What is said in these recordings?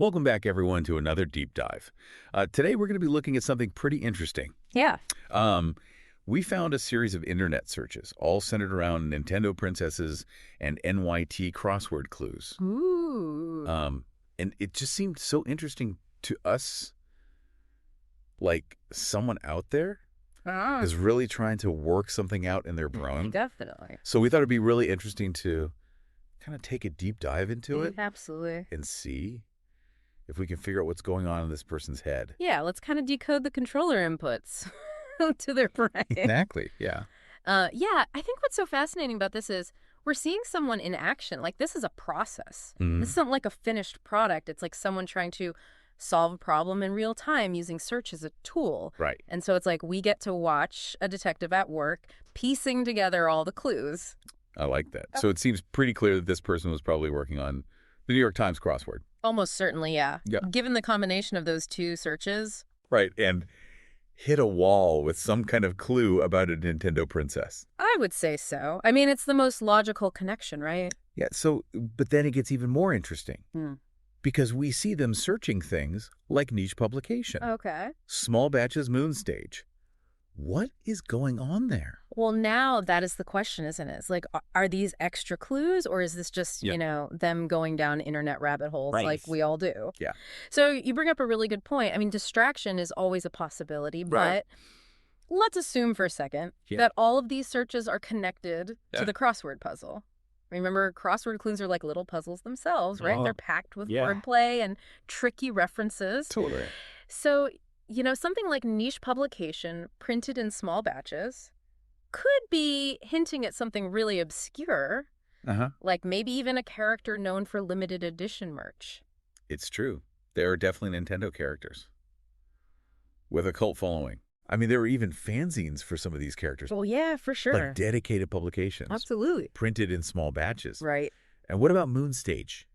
Welcome back, everyone, to another deep dive. Today, we're going to be looking at something pretty interesting. Yeah. We found a series of internet searches, all centered around Nintendo princesses and NYT crossword clues. Ooh. And it just seemed so interesting to us, like someone out there is really trying to work something out in their brain. Definitely. So we thought it'd be really interesting to kind of take a deep dive into it. Absolutely. And see if we can figure out what's going on in this person's head. Yeah, let's kind of decode the controller inputs to their brain. Exactly, yeah. Yeah, I think what's so fascinating about this is we're seeing someone in action. Like, this is a process. Mm-hmm. This isn't like a finished product. It's like someone trying to solve a problem in real time using search as a tool. Right. And so it's like we get to watch a detective at work piecing together all the clues. I like that. So it seems pretty clear that this person was probably working on the New York Times crossword. Almost certainly, yeah. Yeah. Given the combination of those two searches. Right, and hit a wall with some kind of clue about a Nintendo princess. I would say so. I mean, it's the most logical connection, right? Yeah, so, but then it gets even more interesting. Hmm. Because we see them searching things like niche publication. Okay. Small batches moon stage. What is going on there? Well, now that is the question, isn't it? It's like, are these extra clues, or is this just, them going down internet rabbit holes like we all do? Yeah. So you bring up a really good point. I mean, distraction is always a possibility, but let's assume for a second that all of these searches are connected to the crossword puzzle. Remember, crossword clues are like little puzzles themselves, right? They're packed with wordplay and tricky references. Totally. So, something like niche publication printed in small batches could be hinting at something really obscure, like maybe even a character known for limited edition merch. It's true. There are definitely Nintendo characters with a cult following. I mean, there were even fanzines for some of these characters. Oh, yeah, for sure. Like dedicated publications. Absolutely. Printed in small batches. Right. And what about Moon Stage?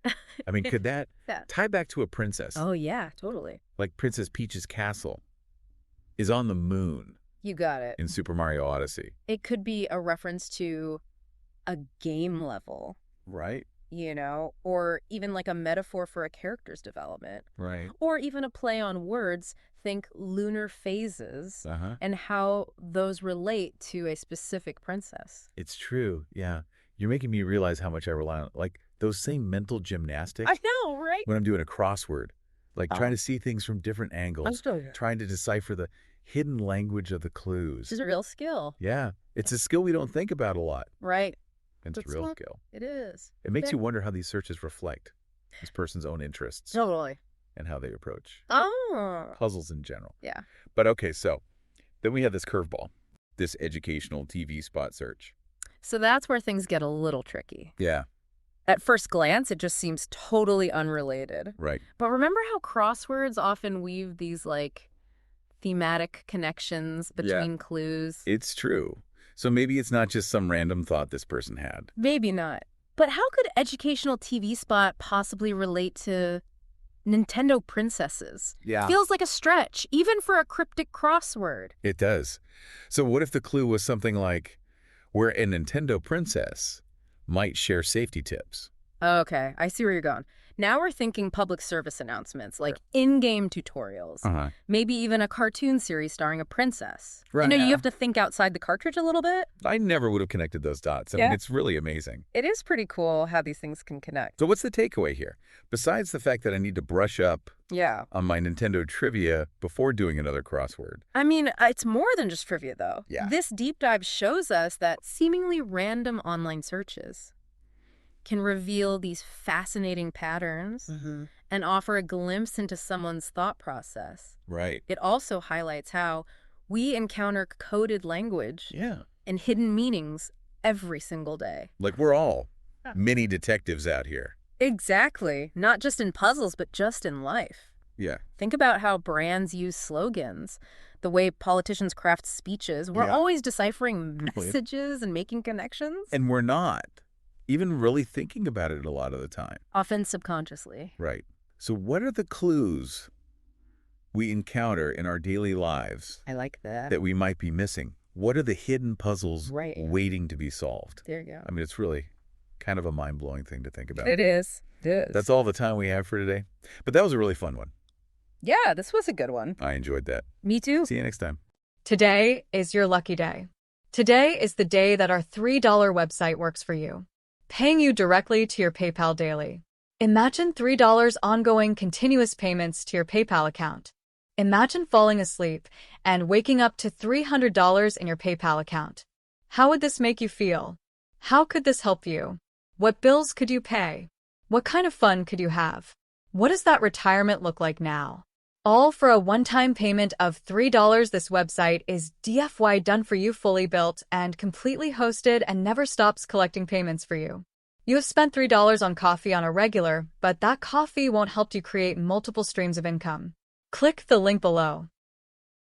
I mean, could that tie back to a princess? Oh, yeah, totally. Like Princess Peach's castle is on the moon. You got it. In Super Mario Odyssey. It could be a reference to a game level. Right. Or even like a metaphor for a character's development. Right. Or even a play on words. Think lunar phases and how those relate to a specific princess. It's true, yeah. You're making me realize how much I rely on, like, those same mental gymnastics. I know, right? When I'm doing a crossword, like trying to see things from different angles, trying to decipher the hidden language of the clues. It's a real skill. Yeah, it's a skill we don't think about a lot. Right. It's a real skill. It is. It makes you wonder how these searches reflect this person's own interests. Totally. And how they approach Oh. puzzles in general. Yeah. But okay, so then we have this curveball, this educational TV spot search. So that's where things get a little tricky. Yeah. At first glance, it just seems totally unrelated. Right. But remember how crosswords often weave these, like, thematic connections between clues? It's true. So maybe it's not just some random thought this person had. Maybe not. But how could educational TV spot possibly relate to Nintendo princesses? Yeah. Feels like a stretch, even for a cryptic crossword. It does. So what if the clue was something like where a Nintendo princess might share safety tips? Okay, I see where you're going. Now we're thinking public service announcements, like in-game tutorials. Maybe even a cartoon series starring a princess. Right. You have to think outside the cartridge a little bit. I never would have connected those dots. I mean, it's really amazing. It is pretty cool how these things can connect. So what's the takeaway here? Besides the fact that I need to brush up on my Nintendo trivia before doing another crossword. I mean, it's more than just trivia, though. Yeah. This deep dive shows us that seemingly random online searches can reveal these fascinating patterns and offer a glimpse into someone's thought process. Right. It also highlights how we encounter coded language and hidden meanings every single day. Like we're all mini detectives out here. Exactly. Not just in puzzles, but just in life. Yeah. Think about how brands use slogans, the way politicians craft speeches. We're always deciphering messages and making connections. And we're not even really thinking about it a lot of the time. Often subconsciously. Right. So what are the clues we encounter in our daily lives? I like that. That we might be missing? What are the hidden puzzles waiting to be solved? There you go. I mean, it's really kind of a mind-blowing thing to think about. It is. It is. That's all the time we have for today. But that was a really fun one. Yeah, this was a good one. I enjoyed that. Me too. See you next time. Today is your lucky day. Today is the day that our $3 website works for you, paying you directly to your PayPal daily. Imagine $3 ongoing continuous payments to your PayPal account. Imagine falling asleep and waking up to $300 in your PayPal account. How would this make you feel? How could this help you? What bills could you pay? What kind of fun could you have? What does that retirement look like now? All for a one-time payment of $3. This website is DFY done for you, fully built and completely hosted, and never stops collecting payments for you. You have spent $3 on coffee on a regular, but that coffee won't help you create multiple streams of income. Click the link below.